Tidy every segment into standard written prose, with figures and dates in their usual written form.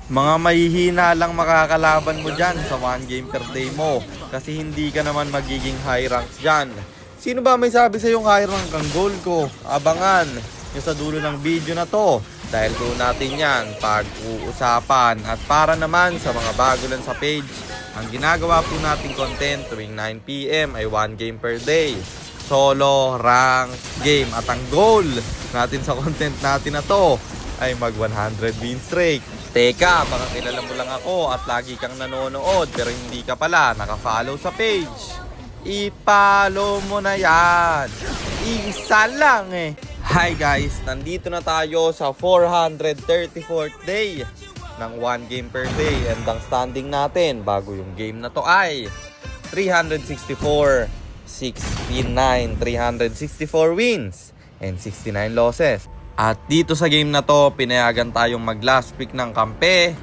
Mga mahihina lang makakalaban mo dyan sa 1 game per day mo kasi hindi ka naman magiging high rank dyan. Sino ba may sabi sa yung high rank ang goal ko? Abangan nyo sa dulo ng video na to dahil doon natin yan pag-uusapan. At para naman sa mga bago lang sa page, ang ginagawa po nating content tuwing 9 PM ay 1 game per day. Solo, rank, game. At ang goal natin sa content natin na to ay mag 100 win streak. Teka, baka kilala mo lang ako at lagi kang nanonood pero hindi ka pala naka-follow sa page. I-follow mo na yan. Isa lang eh. Hi guys, nandito na tayo sa 434th day ng 1 game per day. And ang standing natin bago yung game na to ay 364, 69, 364 wins and 69 losses. At dito sa game na to, pinayagan tayong mag last pick ng kampe.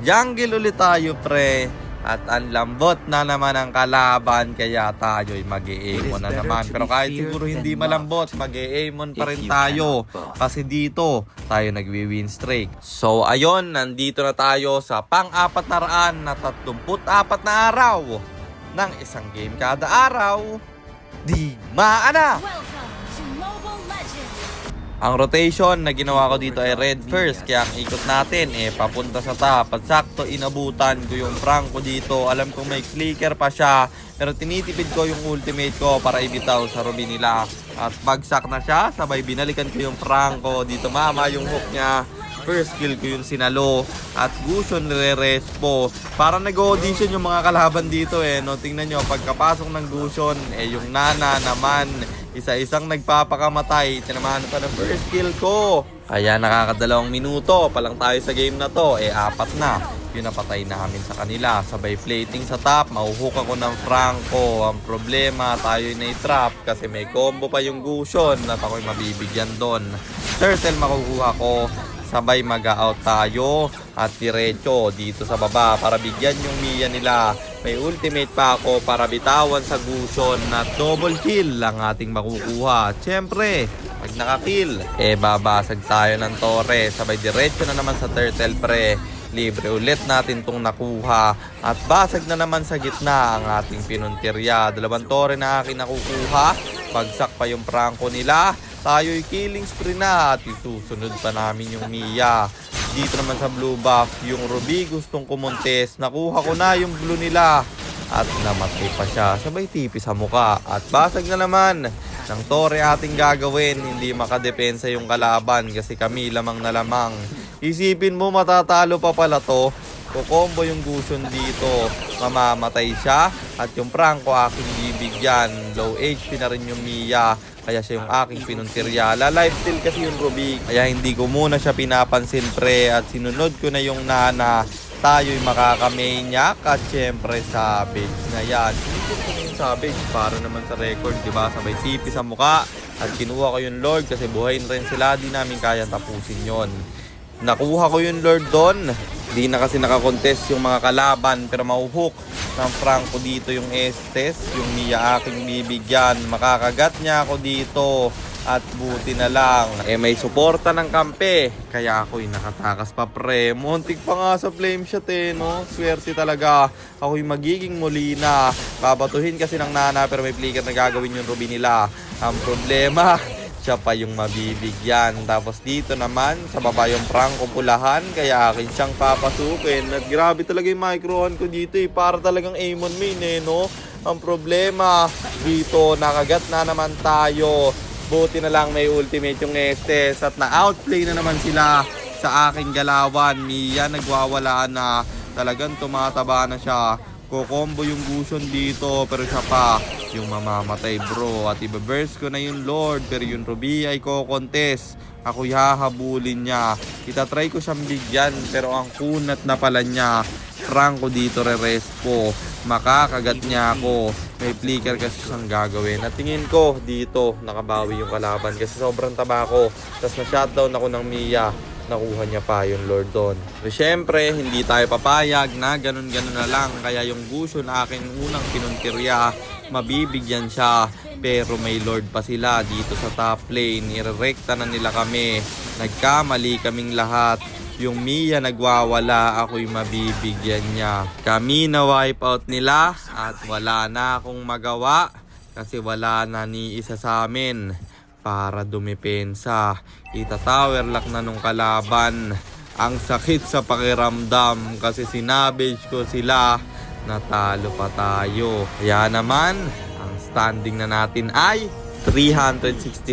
Jungle ulit tayo pre. At ang lambot na naman ang kalaban, kaya tayo'y mag-e-aimon na naman. Pero kahit siguro hindi malambot, mag-e-aimon pa rin tayo. Kasi dito, tayo nagwi-win streak. So ayun, nandito na tayo sa pang-434 na araw ng isang game kada araw. Di maana! Ang rotation na ginawa ko dito ay red first, kaya ang ikot natin papunta sa top. At sakto inabutan ko yung Franco dito. Alam kong may clicker pa siya, pero tinitipid ko yung ultimate ko para ibitaw sa Ruby nila. At bagsak na siya, sabay binalikan ko yung Franco. Dito mama yung hook niya. First kill ko yung sinalo at Gusion nire-respo. Para nag-audition yung mga kalaban dito no. Tingnan nyo, pagkapasok ng Gusion yung Nana naman isa-isang nagpapakamatay. Tinamahan pa ng first kill ko. Kaya nakakadalawang minuto pa lang tayo sa game na to. 4 na. Yun napatay namin sa kanila. Sabay plating sa top. Mahuhook ako ng Franco. Ang problema, tayo'y na-trap kasi may combo pa yung Gusion at ako'y mabibigyan doon. Turtle makukuha ko. Sabay mag-out tayo at diretso dito sa baba para bigyan yung Mia nila. May ultimate pa ako para bitawan sa Gusion at double kill lang ating makukuha. Siyempre, pag nakakill, babasag tayo ng torre. Sabay diretso na naman sa turtle pre. Libre ulit natin tong nakuha. At basag na naman sa gitna ang ating pinuntirya. 2 torre na aking nakukuha. Bagsak pa yung Franco nila. Tayo'y killing spree na at isusunod pa namin yung Mia. Dito naman sa blue buff, yung Ruby gustong kumontes. Nakuha ko na yung blue nila at namatay pa siya. Sabay tipi sa muka at basag na naman ng torre ating gagawin. Hindi makadepensa yung kalaban kasi kami lamang na lamang. Isipin mo matatalo pa pala to. Kukombo yung Gusion dito, mamamatay siya at yung Franco aking bibigyan. Low HP na rin yung Mia, kaya siya yung aking pinuntirya. Lifesteal kasi yung Ruby, kaya hindi ko muna siya pinapansin pre. At sinunod ko na yung Nana. Tayo'y makakamaniac at syempre Savage na yan. Sinunod ko na yung Savage para naman sa record, diba? Sabay tipi sa muka at kinuha ko yung Lord kasi buhayin rin sila. Di namin kaya tapusin yon. Nakuha ko yung Lord doon. Di na kasi nakakontest yung mga kalaban pero mahuhook ng Franco dito yung Estes. Yung Mia aking bibigyan. Makakagat niya ako dito. At buti na lang may suporta ng kampe. Kaya ako'y nakatakas pa pre. Muntik pa nga sa flame shot no? Swerte talaga. Ako'y magiging Molina. Babatuhin kasi ng Nana pero may flicker na gagawin yung Ruby nila. Ang problema, siya pa yung mabibigyan. Tapos dito naman sa baba yung Franco pulahan, kaya akin siyang papasukin. At grabe talaga yung microhan ko dito para talagang aimon main no. Ang problema dito, nakagat na naman tayo. Buti na lang may ultimate yung Estes at na-outplay na naman sila sa aking galawan. Mia nagwawala na, talagang tumataba na siya. Kukombo yung Gusion dito pero siya pa yung mamamatay bro. At ibaburst ko na yung Lord pero yung Ruby ay ko-contest. Ako'y hahabulin niya. Itatry ko siyang bigyan pero ang kunat na pala niya. Franco dito re-respo. Makakagat niya ako. May flicker kasi siyang gagawin. At tingin ko dito nakabawi yung kalaban kasi sobrang taba ko. Tapos na-shutdown ako ng Mia. Nakuha niya pa yung Lord doon. Pero syempre, hindi tayo papayag na ganun-ganun na lang. Kaya yung Gusion na aking unang pinuntirya, mabibigyan siya. Pero may Lord pa sila dito sa top lane. Irerekta na nila kami. Nagkamali kaming lahat. Yung Mia nagwawala, ako'y mabibigyan niya. Kami na wipeout nila at wala na akong magawa kasi wala na ni isa sa amin para dumepensa. Ita-tower lock na nung kalaban. Ang sakit sa pakiramdam kasi sinabage ko sila, natalo pa tayo. Kaya naman, ang standing na natin ay 364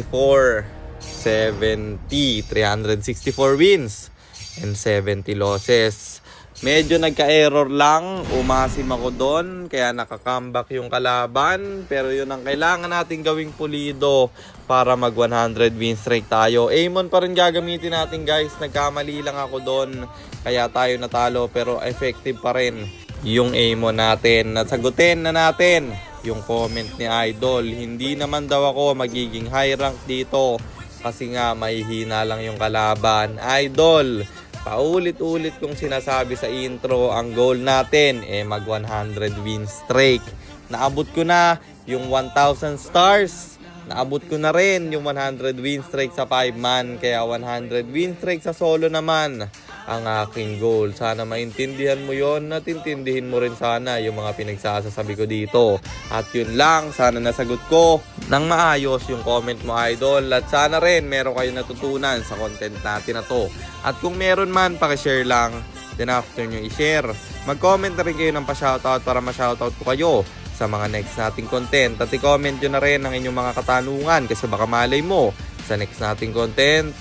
wins and 70 losses. Medyo nagka-error lang, umasim ako doon, kaya naka-comeback yung kalaban. Pero yun ang kailangan natin gawing pulido para mag 100 win streak tayo. Amon pa rin gagamitin natin guys, nagkamali lang ako doon, kaya tayo natalo. Pero effective pa rin yung Amon natin. Nasagutin na natin yung comment ni Idol. Hindi naman daw ako magiging high rank dito kasi nga mahihina lang yung kalaban. Idol, paulit-ulit kong sinasabi sa intro, ang goal natin mag 100 win streak. Naabot ko na yung 1,000 stars. Naabot ko na rin yung 100 win streak sa 5-man. Kaya 100 win streak sa solo naman ang aking goal. Sana maintindihan mo yon, at intindihin mo rin sana yung mga pinagsasasabi ko dito. At yun lang, sana nasagot ko ng maayos yung comment mo, Idol. At sana rin meron kayo natutunan sa content natin na to. At kung meron man, pakishare lang. Then after nyo i-share, mag-comment na rin kayo ng pa-shoutout para ma-shoutout ko kayo sa mga next nating content. At i-comment nyo na rin ang inyong mga katanungan kasi baka malay mo sa next nating content,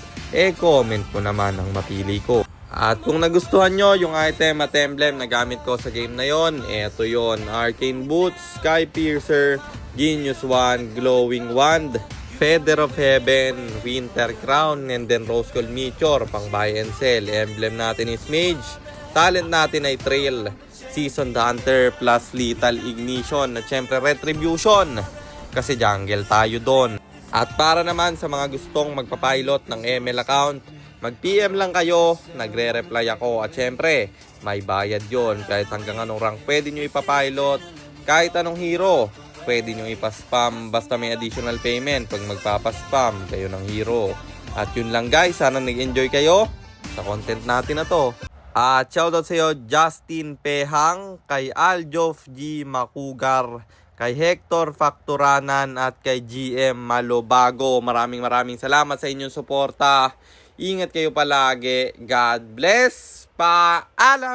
comment mo naman ang mapili ko. At kung nagustuhan nyo yung item at emblem na gamit ko sa game na yon, eto yon: Arcane Boots, Sky Piercer, Genius Wand, Glowing Wand, Feather of Heaven, Winter Crown, and then Rose Gold Meteor pang buy and sell. Emblem natin is Mage, talent natin ay Trail, Seasoned Hunter plus Lethal Ignition, at syempre Retribution kasi jungle tayo doon. At para naman sa mga gustong magpapilot ng ML account, mag-PM lang kayo, nagre-reply ako. At syempre, may bayad yon. Kahit hanggang anong rank pwede nyo ipapilot, kahit anong hero pwede nyo ipaspam, basta may additional payment pag magpapaspam kayo ng hero. At yun lang guys, sana nag-enjoy kayo sa content natin na to. At shoutout sa iyo Justin Pehang, kay Aljof G. Makugar, kay Hector Facturanan at kay GM Malobago. Maraming salamat sa inyong suporta. Ingat kayo palagi. God bless. Paalam!